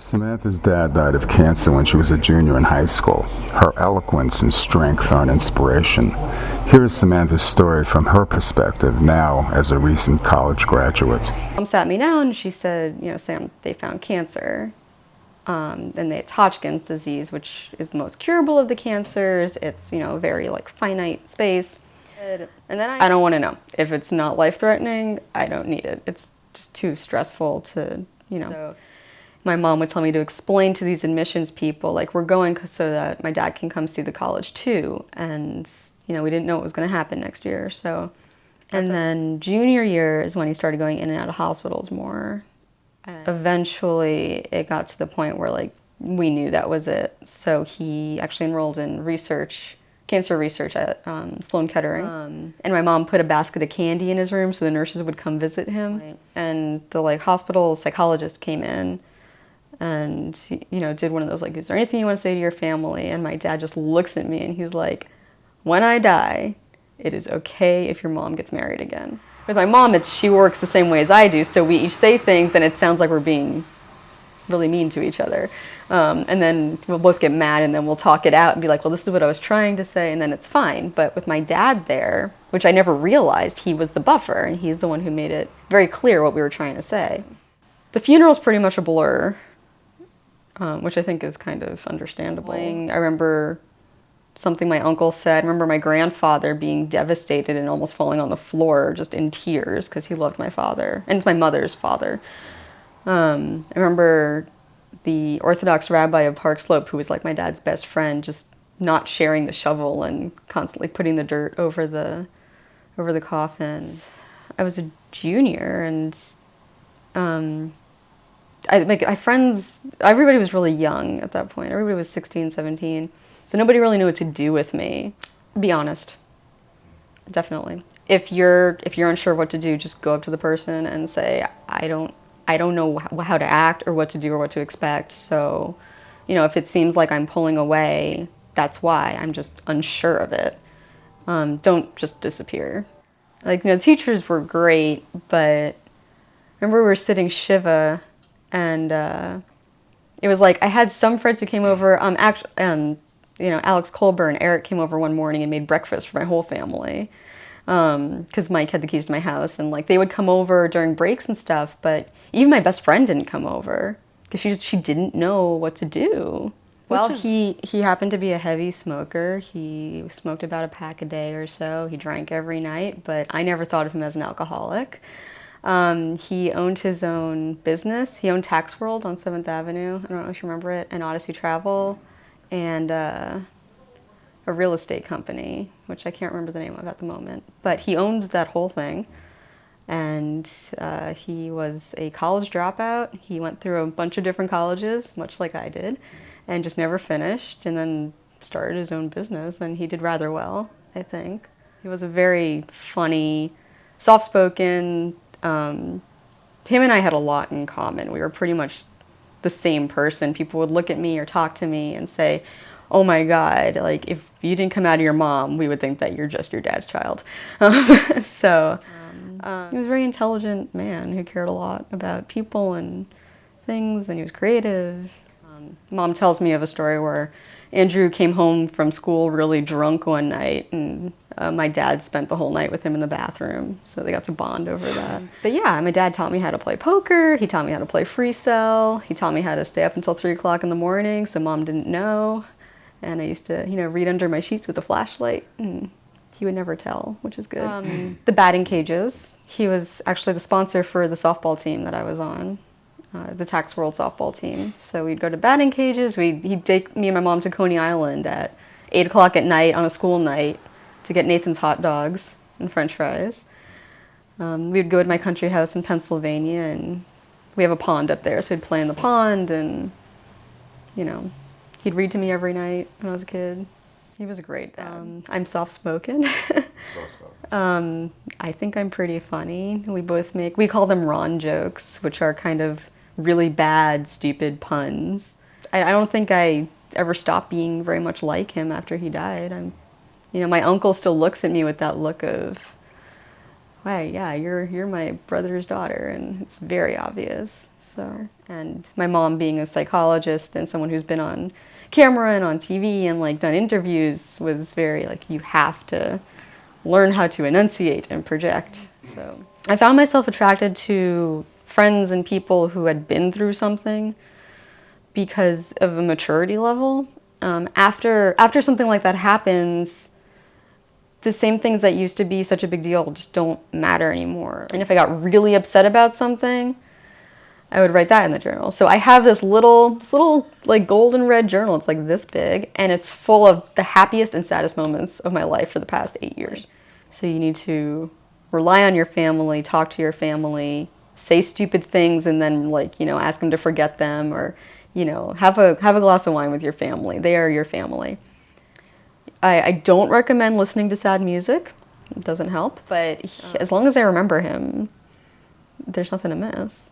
Samantha's dad died of cancer when she was a junior in high school. Her eloquence and strength are an inspiration. Here is Samantha's story from her perspective now as a recent college graduate. Mom sat me down and she said, Sam, they found cancer. And it's Hodgkin's disease, which is the most curable of the cancers. It's, very finite space. And then I don't want to know. If it's not life-threatening, I don't need it. It's just too stressful to, So my mom would tell me to explain to these admissions people, we're going so that my dad can come see the college too. And, we didn't know what was going to happen next year. So, and then junior year is when he started going in and out of hospitals more. And eventually it got to the point where we knew that was it. So he actually enrolled in cancer research at Sloan Kettering. And my mom put a basket of candy in his room so the nurses would come visit him. Right. And the hospital psychologist came in and, did one of those, is there anything you want to say to your family? And my dad just looks at me and he's like, when I die, it is okay if your mom gets married again. With my mom, she works the same way as I do, so we each say things and it sounds like we're being really mean to each other. And then we'll both get mad and then we'll talk it out and be like, well, this is what I was trying to say, and then it's fine. But with my dad there, which I never realized, he was the buffer and he's the one who made it very clear what we were trying to say. The funeral's pretty much a blur, which I think is kind of understandable. I remember something my uncle said. I remember my grandfather being devastated and almost falling on the floor just in tears because he loved my father, and it's my mother's father. I remember the Orthodox rabbi of Park Slope, who was my dad's best friend, just not sharing the shovel and constantly putting the dirt over the coffin. I was a junior and my friends, everybody was really young at that point. Everybody was 16, 17. So nobody really knew what to do with me. Be honest. Definitely. If you're unsure what to do, just go up to the person and say, I don't know how to act or what to do or what to expect. So, if it seems like I'm pulling away, that's why. I'm just unsure of it. Don't just disappear. Teachers were great, but I remember we were sitting Shiva and it was I had some friends who came over. Alex Colbert and Eric came over one morning and made breakfast for my whole family. Because Mike had the keys to my house, and they would come over during breaks and stuff, but even my best friend didn't come over because she didn't know what to do. Well, he happened to be a heavy smoker. He smoked about a pack a day or so. He drank every night, but I never thought of him as an alcoholic. He owned his own business. He owned Tax World on 7th Avenue. I don't know if you remember it, and Odyssey Travel, and a real estate company, which I can't remember the name of at the moment. But he owned that whole thing, and he was a college dropout. He went through a bunch of different colleges, much like I did, and just never finished, and then started his own business, and he did rather well, I think. He was a very funny, soft-spoken. Him and I had a lot in common. We were pretty much the same person. People would look at me or talk to me and say, oh my God, if you didn't come out of your mom, we would think that you're just your dad's child. He was a very intelligent man who cared a lot about people and things, and he was creative. Mom tells me of a story where Andrew came home from school really drunk one night, and my dad spent the whole night with him in the bathroom, so they got to bond over that. But yeah, my dad taught me how to play poker, he taught me how to play free cell, he taught me how to stay up until 3 o'clock in the morning so Mom didn't know. And I used to, read under my sheets with a flashlight, and he would never tell, which is good. The batting cages. He was actually the sponsor for the softball team that I was on, the Tax World softball team. So we'd go to batting cages. He'd take me and my mom to Coney Island at 8 o'clock at night on a school night to get Nathan's hot dogs and French fries. We'd go to my country house in Pennsylvania, and we have a pond up there, so we'd play in the pond, and, he'd read to me every night when I was a kid. He was a great dad. I'm soft-spoken. I think I'm pretty funny. We call them Ron jokes, which are kind of really bad, stupid puns. I don't think I ever stopped being very much like him after he died. My uncle still looks at me with that look of, wow, yeah, you're my brother's daughter, and it's very obvious. So, and my mom being a psychologist and someone who's been on camera and on TV and like done interviews was very like, you have to learn how to enunciate and project. So I found myself attracted to friends and people who had been through something because of a maturity level. After something like that happens, the same things that used to be such a big deal just don't matter anymore. And if I got really upset about something, I would write that in the journal. So I have this little like golden red journal. It's like this big, and it's full of the happiest and saddest moments of my life for the past 8 years. So you need to rely on your family, talk to your family, say stupid things, and then like, you know, ask them to forget them, or, you know, have a glass of wine with your family. They are your family. I don't recommend listening to sad music. It doesn't help, but as long as I remember him, there's nothing to miss.